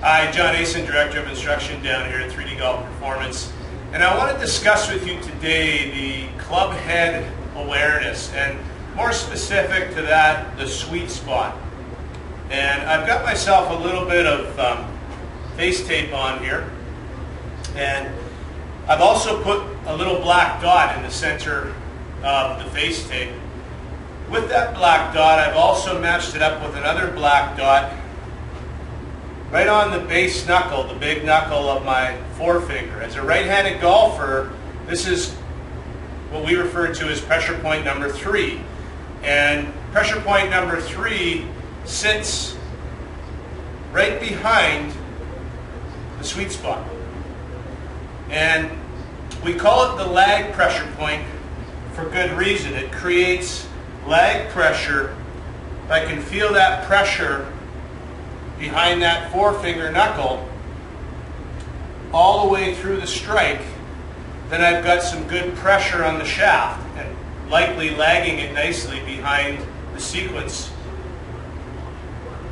Hi, John Asen, Director of Instruction down here at 3D Golf Performance. And I want to discuss with you today the club head awareness, and more specific to that, the sweet spot. And I've got myself a little bit of face tape on here, and I've also put a little black dot in the center of the face tape. With that black dot, I've also matched it up with another black dot right on the base knuckle, the big knuckle of my forefinger. As a right-handed golfer, this is what we refer to as pressure point number 3. And pressure point number 3 sits right behind the sweet spot. And we call it the lag pressure point for good reason. It creates lag pressure. If I can feel that pressure behind that forefinger knuckle all the way through the strike, then I've got some good pressure on the shaft and likely lagging it nicely behind the sequence.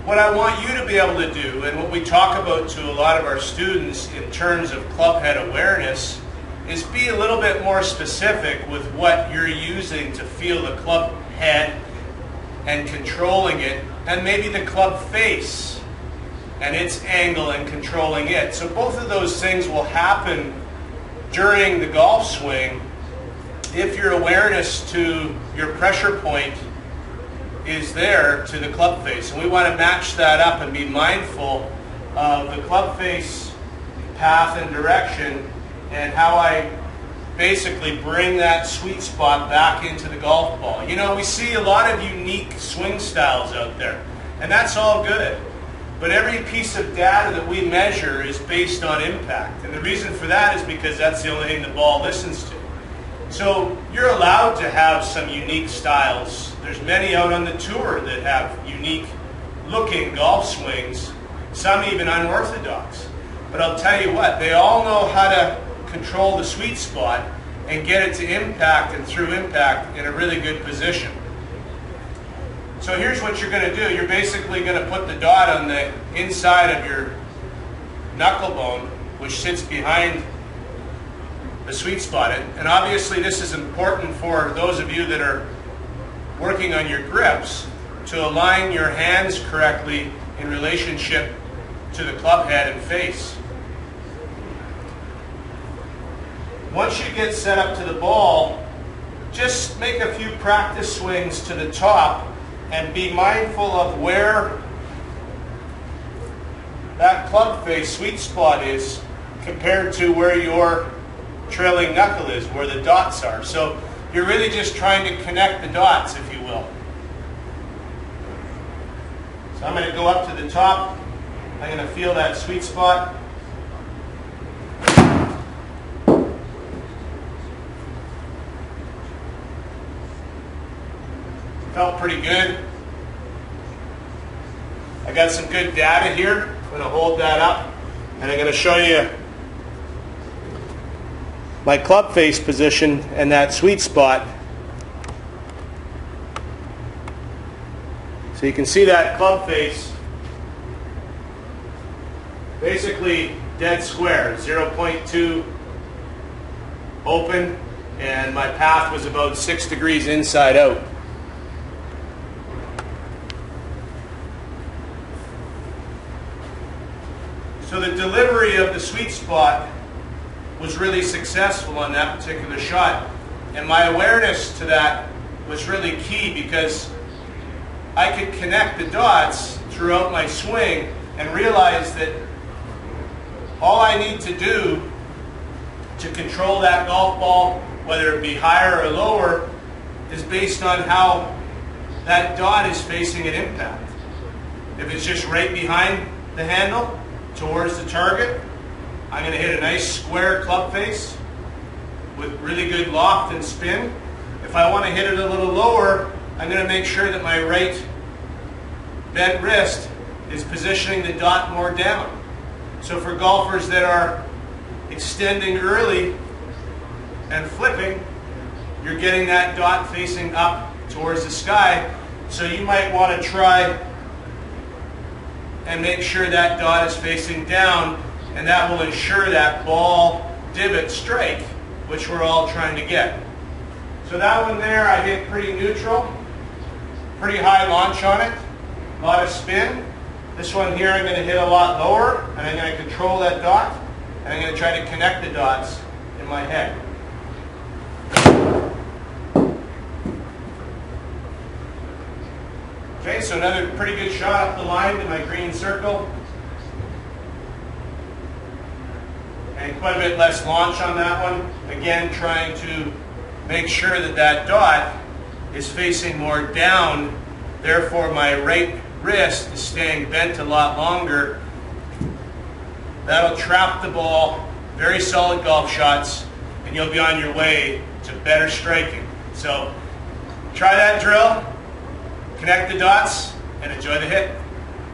What I want you to be able to do, and what we talk about to a lot of our students in terms of club head awareness, is be a little bit more specific with what you're using to feel the club head and controlling it, and maybe the club face and its angle and controlling it. So both of those things will happen during the golf swing if your awareness to your pressure point is there to the club face. And we want to match that up and be mindful of the club face path and direction and how I basically bring that sweet spot back into the golf ball. You know, we see a lot of unique swing styles out there, and that's all good. But every piece of data that we measure is based on impact. And the reason for that is because that's the only thing the ball listens to. So you're allowed to have some unique styles. There's many out on the tour that have unique looking golf swings, some even unorthodox. But I'll tell you what, they all know how to control the sweet spot and get it to impact and through impact in a really good position. So here's what you're going to do. You're basically going to put the dot on the inside of your knuckle bone, which sits behind the sweet spot. And obviously this is important for those of you that are working on your grips to align your hands correctly in relationship to the club head and face. Once you get set up to the ball, just make a few practice swings to the top and be mindful of where that club face sweet spot is compared to where your trailing knuckle is, where the dots are. So you're really just trying to connect the dots, if you will. So I'm going to go up to the top. I'm going to feel that sweet spot. Felt pretty good. I got some good data here. I'm going to hold that up and I'm going to show you my club face position and that sweet spot. So you can see that club face basically dead square, 0.2 open, and my path was about 6 degrees inside out. So the delivery of the sweet spot was really successful on that particular shot. And my awareness to that was really key because I could connect the dots throughout my swing and realize that all I need to do to control that golf ball, whether it be higher or lower, is based on how that dot is facing an impact. If it's just right behind the handle, towards the target, I'm going to hit a nice square club face with really good loft and spin. If I want to hit it a little lower, I'm going to make sure that my right bent wrist is positioning the dot more down. So for golfers that are extending early and flipping, you're getting that dot facing up towards the sky. So you might want to try and make sure that dot is facing down, and that will ensure that ball divot strike, which we're all trying to get. So that one there I hit pretty neutral, pretty high launch on it, a lot of spin. This one here I'm going to hit a lot lower, and I'm going to control that dot, and I'm going to try to connect the dots in my head. Okay, so another pretty good shot up the line to my green circle. And quite a bit less launch on that one. Again, trying to make sure that that dot is facing more down. Therefore, my right wrist is staying bent a lot longer. That'll trap the ball. Very solid golf shots, and you'll be on your way to better striking. So try that drill, connect the dots, and enjoy the hit.